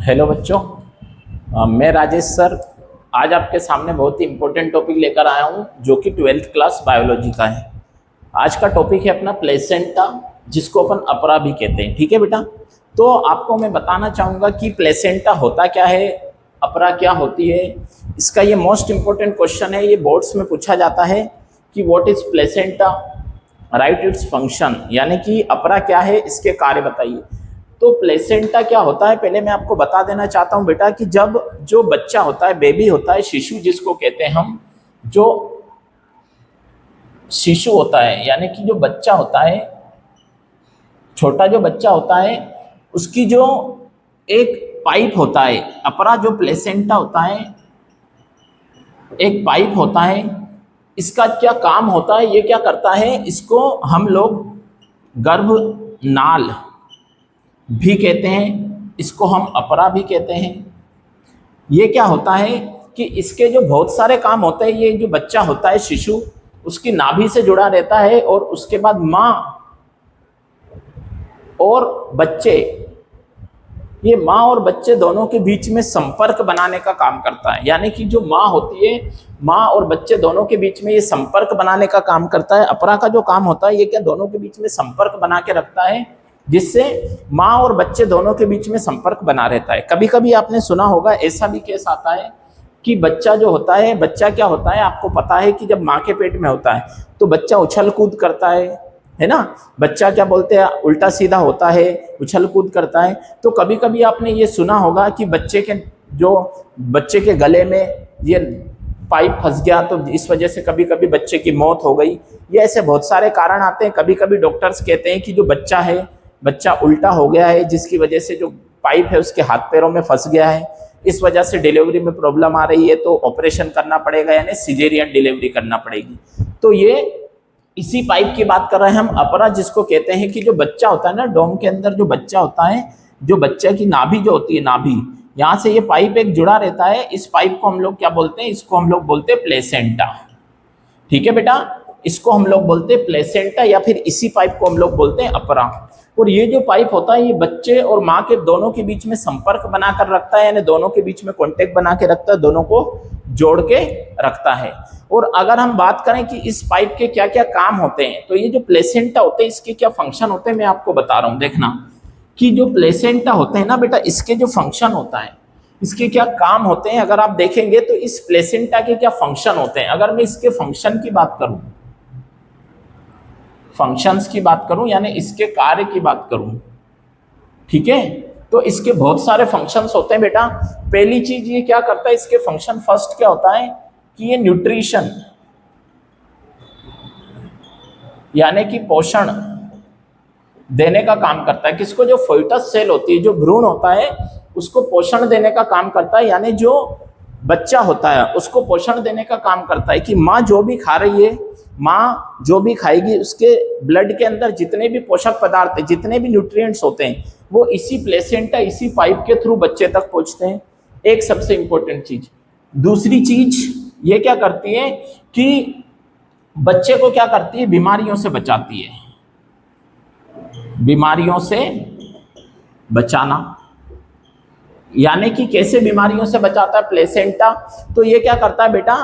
Hello बच्चों। मैं Rajesh sir आज आपके सामने बहुत ही इम्पोर्टेंट टॉपिक लेकर आया हूँ जो कि 12th क्लास बायोलॉजी का है। आज का टॉपिक है अपना प्लेसेंटा, जिसको अपन अपरा भी कहते हैं। ठीक है बेटा, तो आपको मैं बताना चाहूँगा कि प्लेसेंटा होता क्या है, अपरा क्या होती है। इसका ये मोस्ट इम्पोर्टेंट क्वेश्चन है, ये बोर्ड्स में पूछा जाता है कि what is placenta, right its function, यानी कि अपरा क्या है, इसके कार्य बताइए। तो प्लेसेंटा क्या होता है, पहले मैं आपको बता देना चाहता हूं बेटा कि जब जो बच्चा होता है, बेबी होता है, शिशु जिसको कहते हैं हम, जो शिशु होता है यानी कि जो बच्चा होता है, छोटा जो बच्चा होता है, उसकी जो एक पाइप होता है, अपरा जो प्लेसेंटा होता है, एक पाइप होता है। इसका क्या काम होता है, ये क्या करता है, इसको हम लोग गर्भ नाल भी कहते हैं, इसको हम अपरा भी कहते हैं। ये क्या होता है कि इसके जो बहुत सारे काम होते हैं, ये जो बच्चा होता है शिशु, उसकी नाभि से जुड़ा रहता है और उसके बाद माँ और बच्चे, ये माँ और बच्चे दोनों के बीच में संपर्क बनाने का काम करता है। यानी कि जो माँ होती है, माँ और बच्चे दोनों के बीच में ये संपर्क बनाने का काम करता है। अपरा का जो काम होता है, ये क्या दोनों के बीच में संपर्क बना के रखता है, जिससे माँ और बच्चे दोनों के बीच में संपर्क बना रहता है। कभी कभी आपने सुना होगा, ऐसा भी केस आता है कि बच्चा जो होता है, बच्चा क्या होता है, आपको पता है कि जब माँ के पेट में होता है तो बच्चा उछल कूद करता है ना। बच्चा क्या बोलते हैं, उल्टा सीधा होता है, उछल कूद करता है। तो कभी कभी आपने ये सुना होगा कि बच्चे के गले में ये पाइप फंस गया, तो इस वजह से कभी कभी बच्चे की मौत हो गई। ये ऐसे बहुत सारे कारण आते हैं। कभी कभी डॉक्टर्स कहते हैं कि जो बच्चा है, बच्चा उल्टा हो गया है, जिसकी वजह से जो पाइप है उसके हाथ पैरों में फंस गया है, इस वजह से डिलीवरी में प्रॉब्लम आ रही है, तो ऑपरेशन करना पड़ेगा, यानी सिजेरियन डिलीवरी करना पड़ेगी। तो ये इसी पाइप की बात कर रहे हैं हम, अपरा, जिसको कहते हैं कि जो बच्चा होता है ना, डोम के अंदर जो बच्चा होता है, जो बच्चे की नाभि जो होती है, नाभि, यहाँ से ये पाइप एक जुड़ा रहता है। इस पाइप को हम लोग क्या बोलते हैं, इसको हम लोग बोलते हैं प्लेसेंटा। ठीक है बेटा, इसको हम लोग बोलते हैं प्लेसेंटा, या फिर इसी पाइप को हम लोग बोलते हैं अपरा। और ये जो पाइप होता है, ये बच्चे और माँ के दोनों के बीच में संपर्क बनाकर रखता है, यानी दोनों के बीच में कॉन्टेक्ट बना के रखता है, दोनों को जोड़ के रखता है। और अगर हम बात करें कि इस पाइप के क्या क्या काम होते हैं, तो ये जो प्लेसेंटा होते हैं, इसके क्या फंक्शन होते हैं, मैं आपको बता रहा हूँ। देखना कि जो प्लेसेंटा होते हैं ना बेटा, इसके जो फंक्शन होता है, इसके क्या काम होते हैं, अगर आप देखेंगे तो इस प्लेसेंटा के क्या फंक्शन होते हैं। अगर मैं इसके फंक्शन की बात करूं, फंक्शंस की बात करूं, यानी इसके कार्य की बात करूं, ठीक है, तो इसके बहुत सारे फंक्शंस होते हैं बेटा। पहली चीज ये क्या करता है, इसके फंक्शन फर्स्ट क्या होता है कि ये न्यूट्रिशन, यानी कि पोषण देने का काम करता है। किसको, जो फोइटस सेल होती है, जो भ्रूण होता है, उसको पोषण देने का काम करता है, यानी जो बच्चा होता है उसको पोषण देने का काम करता है। कि माँ जो भी खा रही है, माँ जो भी खाएगी, उसके ब्लड के अंदर जितने भी पोषक पदार्थ है, जितने भी न्यूट्रिएंट्स होते हैं, वो इसी प्लेसेंटा, इसी पाइप के थ्रू बच्चे तक पहुंचते हैं। एक सबसे इंपॉर्टेंट चीज। दूसरी चीज ये क्या करती है कि बच्चे को क्या करती है, बीमारियों से बचाती है। बीमारियों से बचाना, यानी कि कैसे बीमारियों से बचाता है प्लेसेंटा, तो ये क्या करता है बेटा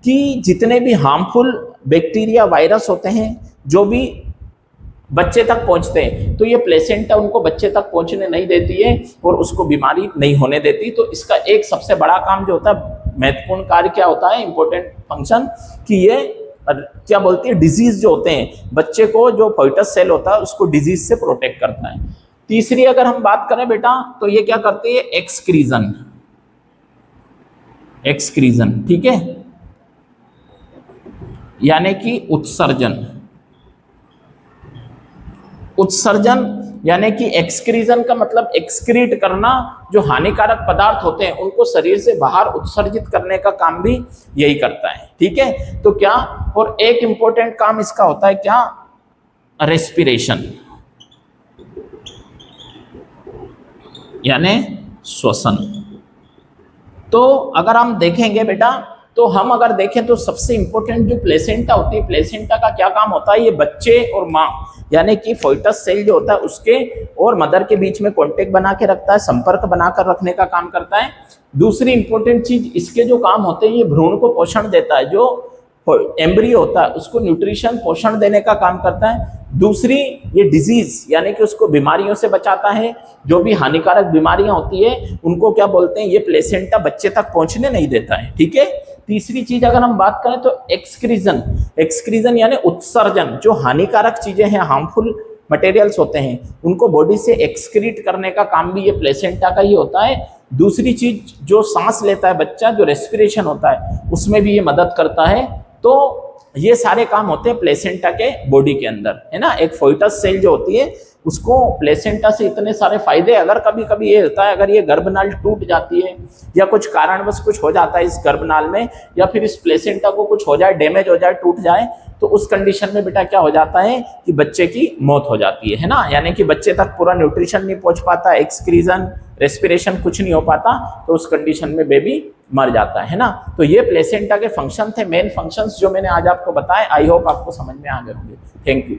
कि जितने भी हार्मफुल बैक्टीरिया, वायरस होते हैं, जो भी बच्चे तक पहुंचते हैं, तो ये प्लेसेंटा उनको बच्चे तक पहुंचने नहीं देती है और उसको बीमारी नहीं होने देती। तो इसका एक सबसे बड़ा काम जो होता है, महत्वपूर्ण कार्य क्या होता है, इंपॉर्टेंट फंक्शन, कि ये क्या बोलती है, डिजीज जो होते हैं, बच्चे को जो फोइटस सेल होता है उसको डिजीज से प्रोटेक्ट करता है। तीसरी अगर हम बात करें बेटा, तो ये क्या करती है, एक्सक्रीजन, एक्सक्रीजन, ठीक है, यानी कि उत्सर्जन। उत्सर्जन यानी कि एक्सक्रीजन का मतलब एक्सक्रीट करना, जो हानिकारक पदार्थ होते हैं उनको शरीर से बाहर उत्सर्जित करने का काम भी यही करता है। ठीक है, तो क्या, और एक इंपॉर्टेंट काम इसका होता है क्या, रेस्पिरेशन, यानी श्वसन। तो अगर हम देखेंगे बेटा तो हम अगर देखें तो सबसे इंपॉर्टेंट जो प्लेसेंटा होती है, प्लेसेंटा का क्या काम होता है, ये बच्चे और माँ यानी कि फोइटस सेल जो होता है उसके और मदर के बीच में कांटेक्ट बना के रखता है, संपर्क बनाकर रखने का काम करता है। दूसरी इंपॉर्टेंट चीज इसके जो काम होते हैं, ये भ्रूण को पोषण देता है, जो एम्ब्रियो होता है उसको न्यूट्रिशन पोषण देने का काम करता है। दूसरी ये डिजीज यानी कि उसको बीमारियों से बचाता है, जो भी हानिकारक बीमारियां होती है उनको क्या बोलते हैं, ये प्लेसेंटा बच्चे तक पहुंचने नहीं देता है, ठीक है। तीसरी चीज अगर हम बात करें तो एक्सक्रीजन, एक्सक्रीजन यानी उत्सर्जन, जो हानिकारक चीजें हैं, हार्मफुल मटेरियल्स होते हैं उनको बॉडी से एक्सक्रीट करने का काम भी ये प्लेसेंटा का ही होता है। दूसरी चीज जो सांस लेता है बच्चा, जो रेस्पिरेशन होता है उसमें भी ये मदद करता है। तो ये सारे काम होते हैं प्लेसेंटा के बॉडी के अंदर, है ना। एक फोइटस सेल जो होती है उसको प्लेसेंटा से इतने सारे फायदे, अगर कभी कभी ये होता है अगर ये गर्भनाल टूट जाती है या कुछ कारणवश कुछ हो जाता है इस गर्भनाल में, या फिर इस प्लेसेंटा को कुछ हो जाए, डैमेज हो जाए, टूट जाए, तो उस कंडीशन में बेटा क्या हो जाता है कि बच्चे की मौत हो जाती है ना। यानी कि बच्चे तक पूरा न्यूट्रिशन नहीं पहुंच पाता, एक्सक्रीजन, रेस्पिरेशन कुछ नहीं हो पाता, तो उस कंडीशन में बेबी मर जाता है ना। तो ये प्लेसेंटा के फंक्शन थे, मेन फंक्शंस जो मैंने आज आपको बताए। आई होप आपको समझ में आ गए होंगे। Thank you.